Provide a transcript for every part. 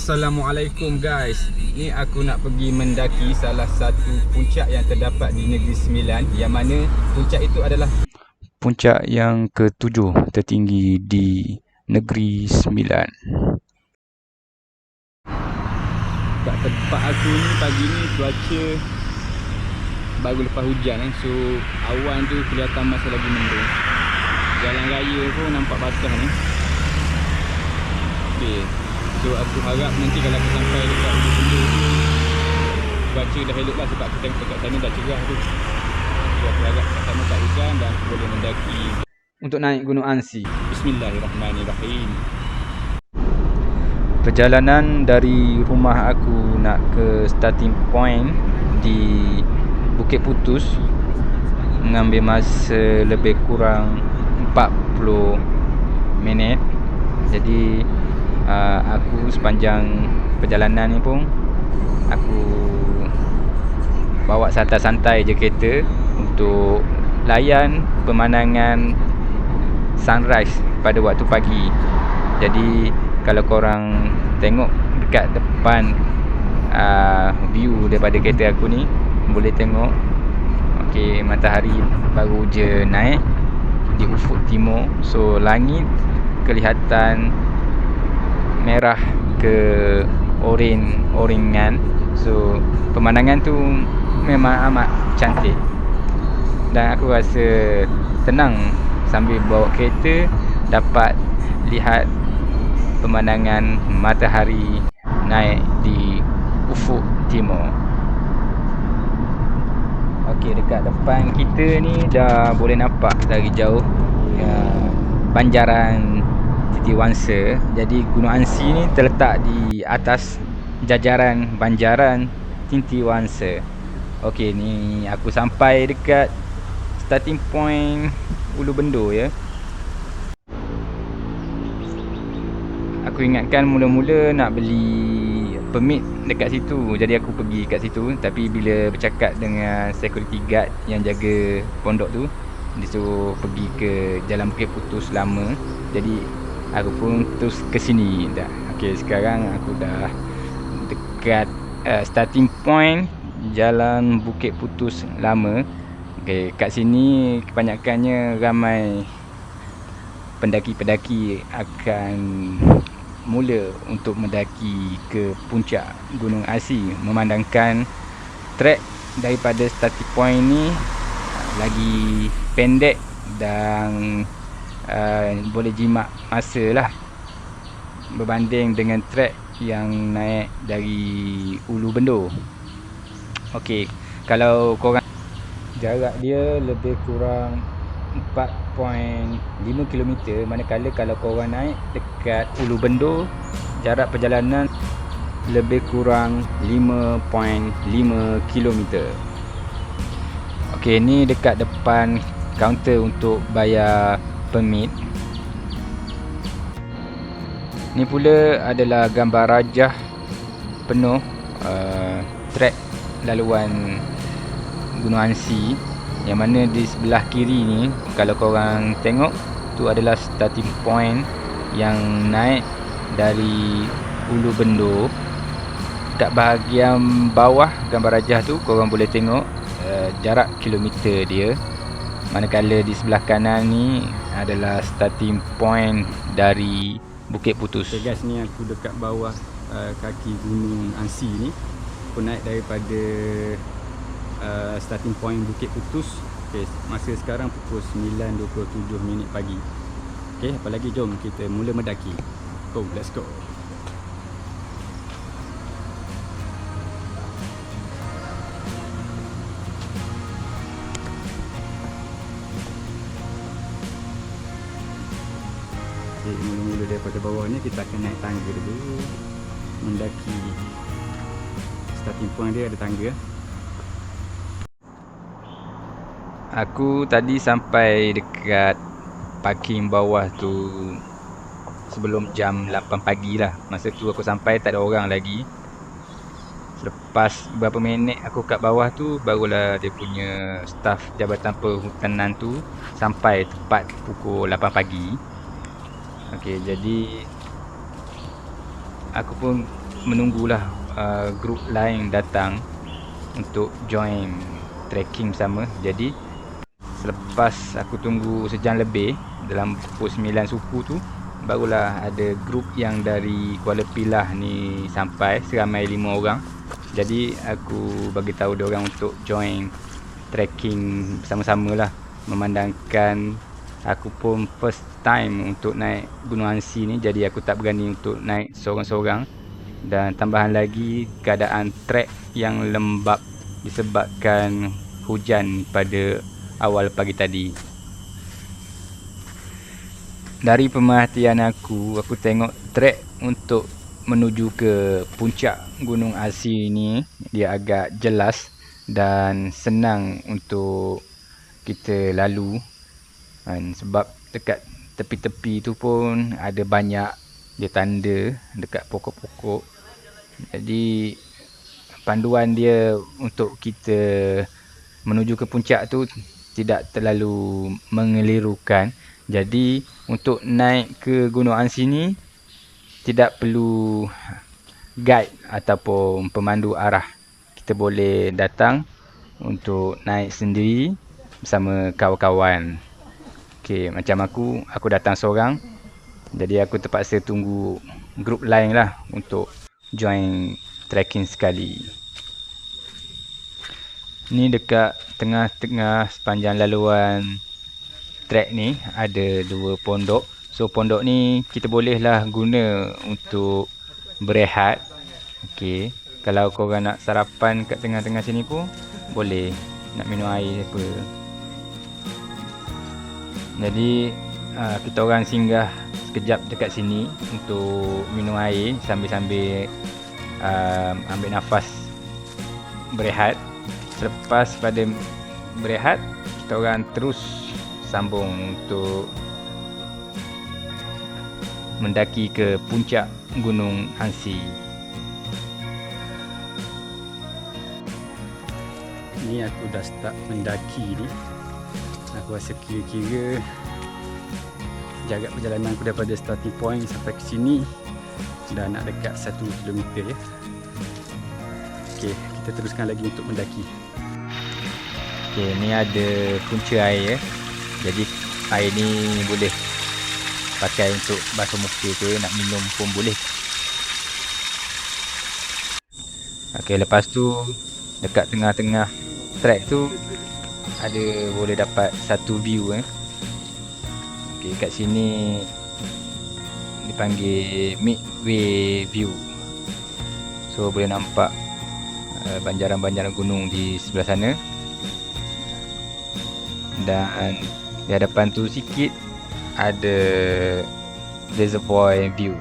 Assalamualaikum guys. Ni aku nak pergi mendaki salah satu puncak yang terdapat di Negeri Sembilan, yang mana puncak itu adalah puncak yang ke-7 tertinggi di Negeri Sembilan. Kat tempat aku ni pagi ni cuaca baru lepas hujan so awan tu kelihatan masih lagi mendung. Jalan raya pun nampak basah ni. Okay. So aku harap nanti kalau aku sampai dekat ujung benda tu cuaca dah elok lah, sebab aku tengok dekat sana dah cerah tu. So aku harap kat sana tak hujan dan aku boleh mendaki untuk naik Gunung Ansi. Bismillahirrahmanirrahim. Perjalanan dari rumah aku nak ke starting point di Bukit Putus mengambil masa lebih kurang 40 minit. Jadi aku sepanjang perjalanan ni pun aku bawa santai-santai je kereta untuk layan pemandangan sunrise pada waktu pagi. Jadi kalau korang tengok dekat depan view daripada kereta aku ni, boleh tengok okey, matahari baru je naik di ufuk timur. So langit kelihatan merah ke orangan. So pemandangan tu memang amat cantik dan aku rasa tenang sambil bawa kereta dapat lihat pemandangan matahari naik di ufuk timur. Okey, dekat depan kita ni dah boleh nampak dari jauh banjaran Titi Wangsa. Jadi Gunung Ansi ni terletak di atas jajaran banjaran Titi Wangsa. Okey, ni aku sampai dekat starting point Ulu Bendo ya. Aku ingatkan mula-mula nak beli permit dekat situ, jadi aku pergi kat situ. Tapi bila bercakap dengan security guard yang jaga pondok tu, dia suruh pergi ke Jalan Bukit Putus lama. Jadi aku pun terus ke sini dah. Okey, sekarang aku dah dekat starting point Jalan Bukit Putus lama. Okey, kat sini kebanyakannya ramai pendaki-pendaki akan mula untuk mendaki ke puncak Gunung Ansi, memandangkan trek daripada starting point ni lagi pendek dan boleh jimat masa lah berbanding dengan trek yang naik dari Ulu Bendo. Okey, kalau korang, jarak dia lebih kurang 4.5 km, manakala kalau korang naik dekat Ulu Bendo jarak perjalanan lebih kurang 5.5 km. Okey, ni dekat depan kaunter untuk bayar permit. Ni pula adalah gambar rajah penuh trek laluan Gunung Ansi, yang mana di sebelah kiri ni kalau korang tengok tu adalah starting point yang naik dari Ulu Bendo. Kat bahagian bawah gambar rajah tu korang boleh tengok jarak kilometer dia, manakala di sebelah kanan ni adalah starting point dari Bukit Putus. Okay guys, ni aku dekat bawah kaki Gunung Ansi ni. Aku naik daripada starting point Bukit Putus. Okay, masa sekarang pukul 9.27 pagi. Okay, apa lagi, jom kita mula mendaki. Go, let's go. Okay, mula-mula daripada bawah ni kita akan naik tangga dulu mendaki starting point dia, ada tangga. Aku tadi sampai dekat parking bawah tu sebelum jam 8 pagi lah. Masa tu aku sampai tak ada orang lagi. Selepas beberapa minit aku kat bawah tu, barulah dia punya staf Jabatan Perhutanan tu sampai tepat pukul 8 pagi. Okey, jadi aku pun menunggulah grup lain datang untuk join trekking bersama. Jadi selepas aku tunggu sejam lebih, dalam pukul 9 suku tu, barulah ada grup yang dari Kuala Pilah ni sampai, seramai 5 orang. Jadi aku bagi tahu dia orang untuk join trekking bersama-sama lah. Memandangkan aku pun first time untuk naik Gunung Ansi ni, jadi aku tak berani untuk naik seorang-seorang. Dan tambahan lagi, keadaan trek yang lembab disebabkan hujan pada awal pagi tadi. Dari pemerhatian aku tengok trek untuk menuju ke puncak Gunung Asi ni dia agak jelas dan senang untuk kita lalu. Sebab dekat tepi-tepi tu pun ada banyak dia tanda dekat pokok-pokok. Jadi panduan dia untuk kita menuju ke puncak tu tidak terlalu mengelirukan. Jadi untuk naik ke Gunung Ansi ni tidak perlu guide ataupun pemandu arah. Kita boleh datang untuk naik sendiri bersama kawan-kawan. Okey, macam aku datang seorang. Jadi aku terpaksa tunggu grup lain lah untuk join trekking sekali. Ni dekat tengah-tengah sepanjang laluan trek ni ada 2 pondok. So pondok ni kita bolehlah guna untuk berehat. Okey, kalau korang nak sarapan kat tengah-tengah sini pun boleh, nak minum air apa. Jadi kita orang singgah sekejap dekat sini untuk minum air sambil-sambil ambil nafas, berehat. Selepas pada berehat, kita orang terus sambung untuk mendaki ke puncak Gunung Ansi. Ni aku dah start mendaki ni. Aku rasa kira-kira jarak perjalanan aku daripada starting point sampai ke sini dah nak dekat 1 kilometer ya. Okey, kita teruskan lagi untuk mendaki. Okey, ni ada punca air ya. Jadi air ni boleh pakai untuk basuh muka ke, nak minum pun boleh. Okey, lepas tu dekat tengah-tengah trek tu ada boleh dapat satu view Okey, kat sini dipanggil midway view. So boleh nampak banjaran-banjaran gunung di sebelah sana. Dan di hadapan tu sikit ada reservoir view.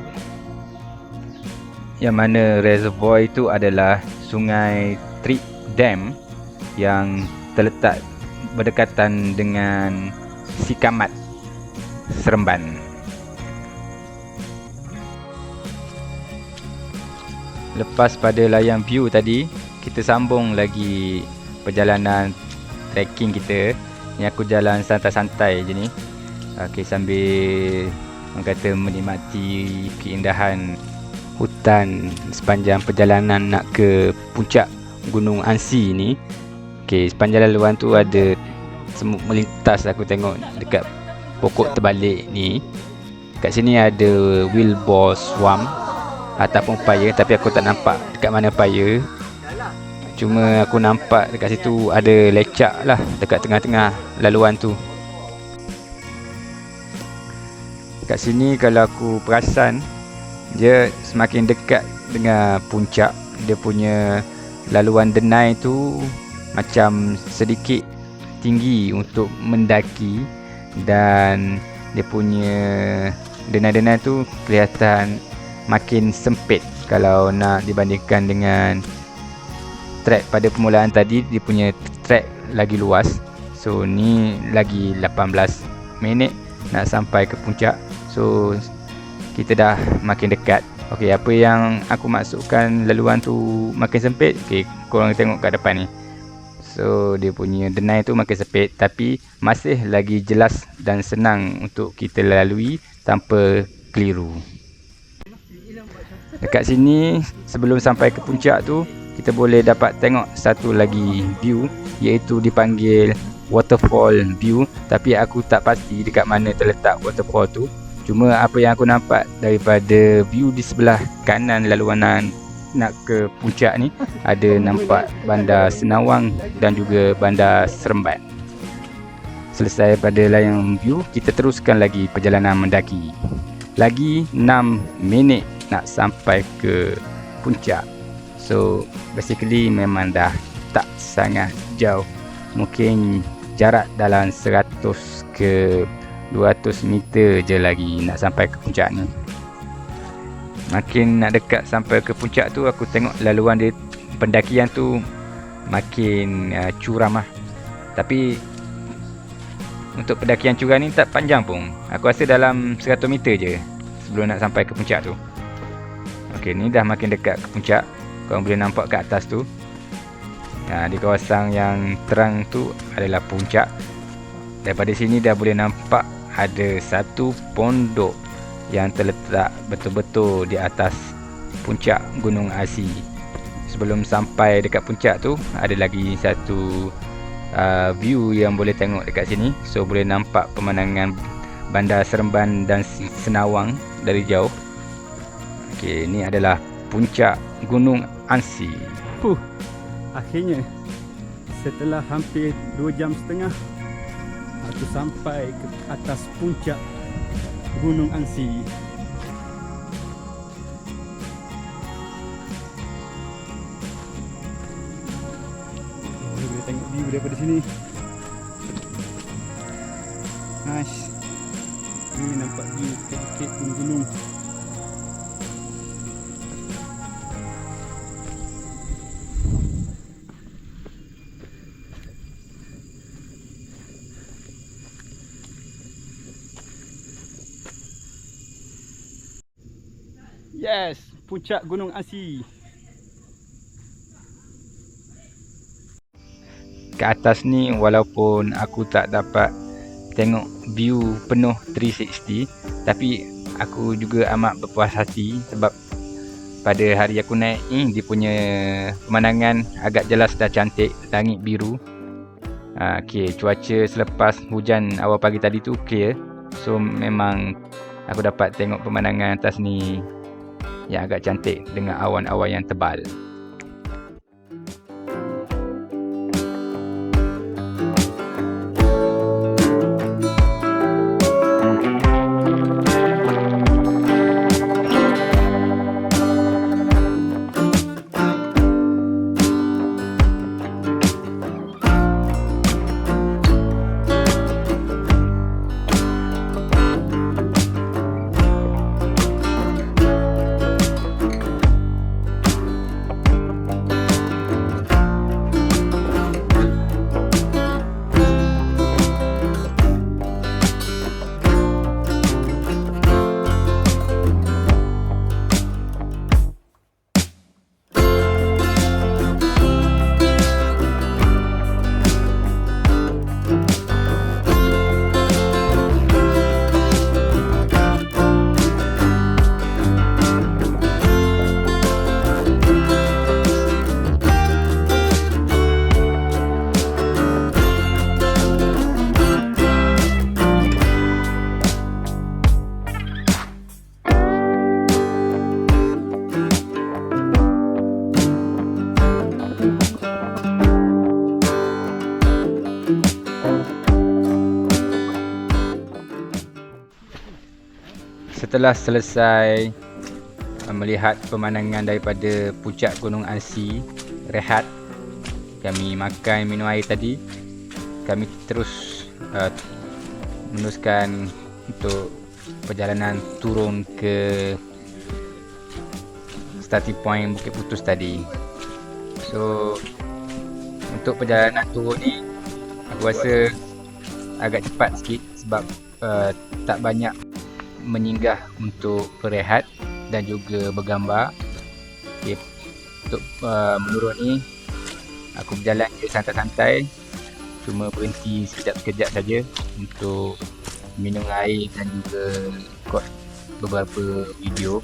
Yang mana reservoir itu adalah Sungai Trip Dam yang terletak berdekatan dengan Sikamat, Seremban. Lepas pada layang view tadi, kita sambung lagi perjalanan trekking kita. Ni aku jalan santai-santai je ni. Okey, sambil orang kata menikmati keindahan hutan sepanjang perjalanan nak ke puncak Gunung Ansi ni. Okey, sepanjang laluan tu ada semut melintas, aku tengok dekat pokok terbalik ni. Kat sini ada Wilbur Swamp ataupun paya, tapi aku tak nampak dekat mana paya. Cuma aku nampak dekat situ ada lecak lah dekat tengah-tengah laluan tu. Kat sini kalau aku perasan, dia semakin dekat dengan puncak. Dia punya laluan denai tu macam sedikit tinggi untuk mendaki, dan dia punya denai-denai tu kelihatan makin sempit kalau nak dibandingkan dengan trek pada permulaan tadi. Dia punya trek lagi luas. So ni lagi 18 minit nak sampai ke puncak. So kita dah makin dekat. Okey, apa yang aku maksudkan laluan tu makin sempit, okey, korang tengok kat depan ni. So dia punya denai tu makin sempit, tapi masih lagi jelas dan senang untuk kita lalui tanpa keliru. Dekat sini sebelum sampai ke puncak tu, kita boleh dapat tengok satu lagi view, iaitu dipanggil waterfall view. Tapi aku tak pasti dekat mana terletak waterfall tu. Cuma apa yang aku nampak daripada view di sebelah kanan laluan nak ke puncak ni, ada nampak bandar Senawang dan juga bandar Seremban. Selesai pada layang view, kita teruskan lagi perjalanan mendaki. Lagi 6 minit nak sampai ke puncak. So basically memang dah tak sangat jauh. Mungkin jarak dalam 100 ke 200 meter je lagi nak sampai ke puncak ni. Makin nak dekat sampai ke puncak tu, aku tengok laluan dia, pendakian tu makin curam lah. Tapi untuk pendakian curam ni tak panjang pun. Aku rasa dalam 100 meter je sebelum nak sampai ke puncak tu. Okey, ni dah makin dekat ke puncak. Korang boleh nampak kat atas tu. Di kawasan yang terang tu adalah puncak. Daripada sini dah boleh nampak ada satu pondok yang terletak betul-betul di atas puncak Gunung Asi. Sebelum sampai dekat puncak tu, ada lagi satu view yang boleh tengok dekat sini. So boleh nampak pemandangan bandar Seremban dan Senawang dari jauh. Okey, ini adalah puncak Gunung Ansi. Akhirnya setelah hampir 2 jam setengah, aku sampai ke atas puncak Gunung Ansi. Boleh tengok view daripada sini. Nice. Ini nampak view bukit-bukit, gunung-gunung. Yes, puncak Gunung Asi. Ke atas ni, walaupun aku tak dapat tengok view penuh 360, tapi aku juga amat berpuas hati sebab pada hari aku naik ni, dia punya pemandangan agak jelas dah cantik, langit biru. Okay, cuaca selepas hujan awal pagi tadi tu clear. So memang aku dapat tengok pemandangan atas ni yang agak cantik dengan awan-awan yang tebal. Setelah selesai melihat pemandangan daripada puncak Gunung Ansi, rehat, kami makan minum air tadi, kami terus meneruskan untuk perjalanan turun ke starting point Bukit Putus tadi. So untuk perjalanan turun ni aku rasa agak cepat sikit sebab tak banyak menyinggah untuk berehat dan juga bergambar. Okay. Untuk menurun ni aku berjalan je santai-santai, cuma berhenti sekejap-sekejap saja untuk minum air dan juga record beberapa video.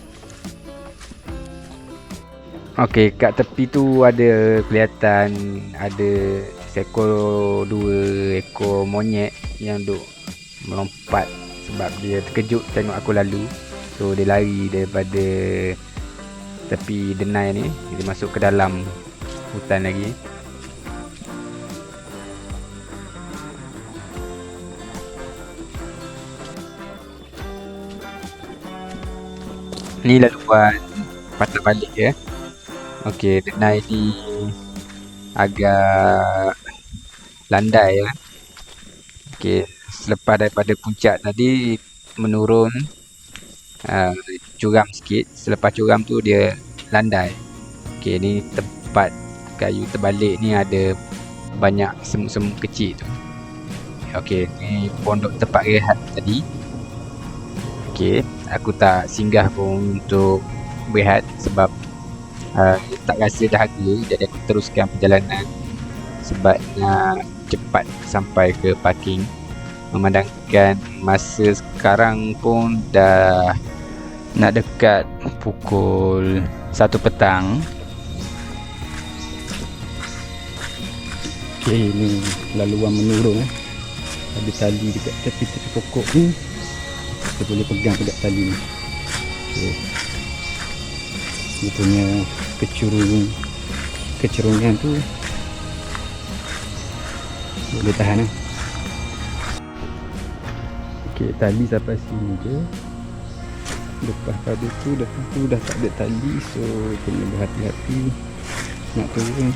Okey, kat tepi tu ada kelihatan ada seekor 2 ekor monyet yang duk melompat sebab dia terkejut tengok aku lalu. So dia lari daripada tepi denai ni, dia masuk ke dalam hutan lagi. Ni laluan patah balik ya. Okey, denai ni agak landai ya. Okey, selepas daripada puncak tadi menurun curam sikit. Selepas curam tu dia landai. Okey, ni tempat kayu terbalik ni ada banyak semut-semut kecil tu. Okey, ni pondok tempat rehat tadi. Okey, aku tak singgah pun untuk berehat sebab tak rasa dahaga, jadi aku teruskan perjalanan sebab nak cepat sampai ke parking. Memandangkan masa sekarang pun dah nak dekat pukul 1 petang. Okey, ni laluan menurun ada tali dekat tepi-tepi pokok ni. Kita boleh pegang dekat tali ni. Okey. Dia punya kecurungan tu boleh tahan. Okey, tali sampai sini je. Lepas pada tu dah tak ada tali, so kena berhati-hati nak turun.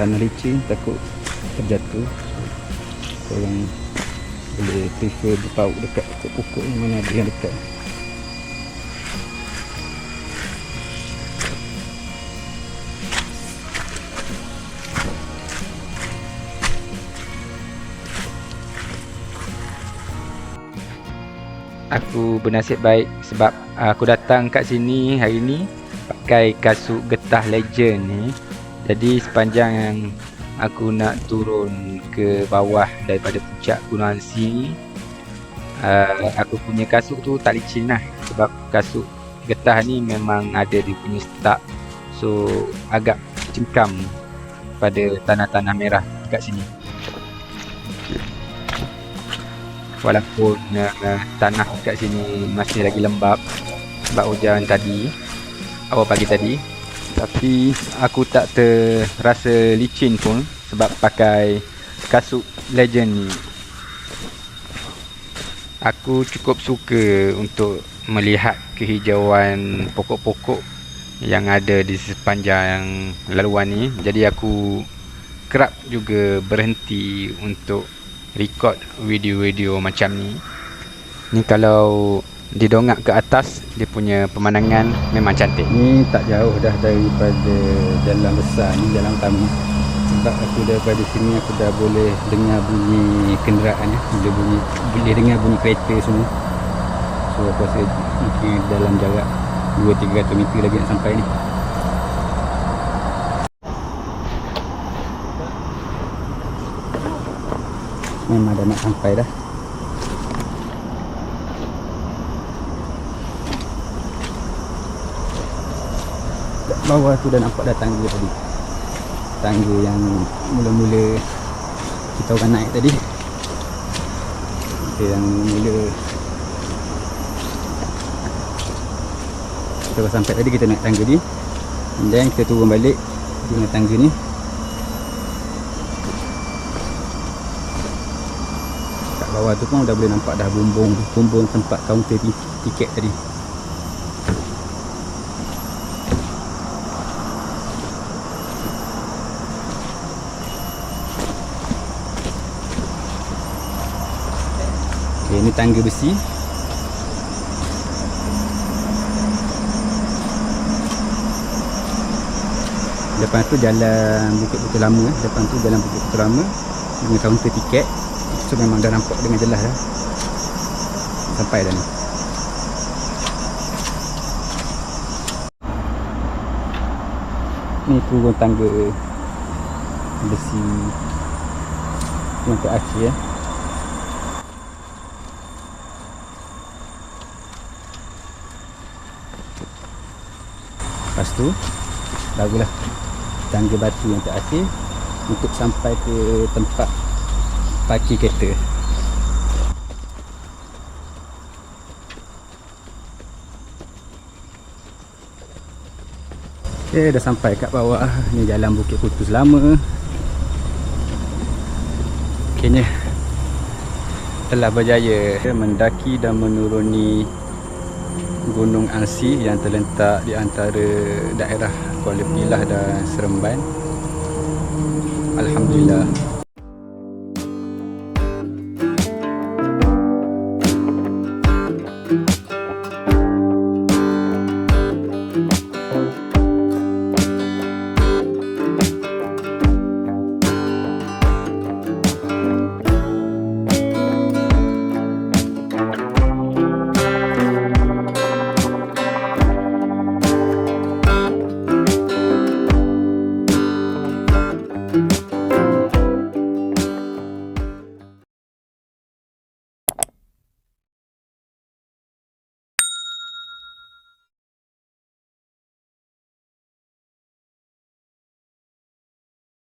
Tanah licin, takut terjatuh. So, korang boleh prefer berpaut dekat pokok-pokok yang mana ada yang dekat. Aku bernasib baik sebab aku datang kat sini hari ni pakai kasut getah legend ni. Jadi sepanjang aku nak turun ke bawah daripada puncak Gunung Ansi, aku punya kasut tu tak licin lah. Sebab kasut getah ni memang ada dia punya stak, so agak cengkam pada tanah-tanah merah kat sini. Walaupun tanah kat sini masih lagi lembab sebab hujan tadi, awal pagi tadi, tapi aku tak terasa licin pun sebab pakai kasut legend ni. Aku cukup suka untuk melihat kehijauan pokok-pokok yang ada di sepanjang laluan ni. Jadi aku kerap juga berhenti untuk record video-video macam ni. Ni kalau didongak ke atas, dia punya pemandangan memang cantik. Ni tak jauh dah daripada jalan besar ni, jalan utama. Sebab aku daripada sini aku dah boleh dengar bunyi kenderaan ya. Boleh dengar bunyi kereta semua. So aku rasa mungkin dalam jarak 200-300 meter lagi nak sampai ni. Memang dah nak sampai dah. Kat bawah tu dah nampak dah tangga tadi. Tangga yang mula-mula kita orang naik tadi. Kita yang mula kita dah sampai tadi, kita naik tangga ni. Dan kita turun balik dengan tangga ni. Bawah tu pun dah boleh nampak dah bumbung tempat kaunter tiket tadi. Okay, ini tangga besi. Depan tu jalan Bukit Batu Lama. Depan tu jalan Bukit Batu Lama dengan kaunter tiket. So memang dah nampak dengan jelas dah. Sampai dah ni. Ni turun tangga besi yang ke akhir ya. Lepas tu barulah tangga batu yang terakhir untuk sampai ke tempat parkir kereta. Okay, dah sampai kat bawah. Ni jalan Bukit Putus lama. Okeynya telah berjaya mendaki dan menuruni Gunung Angsi yang terletak di antara daerah Kuala Pilah dan Seremban. Alhamdulillah.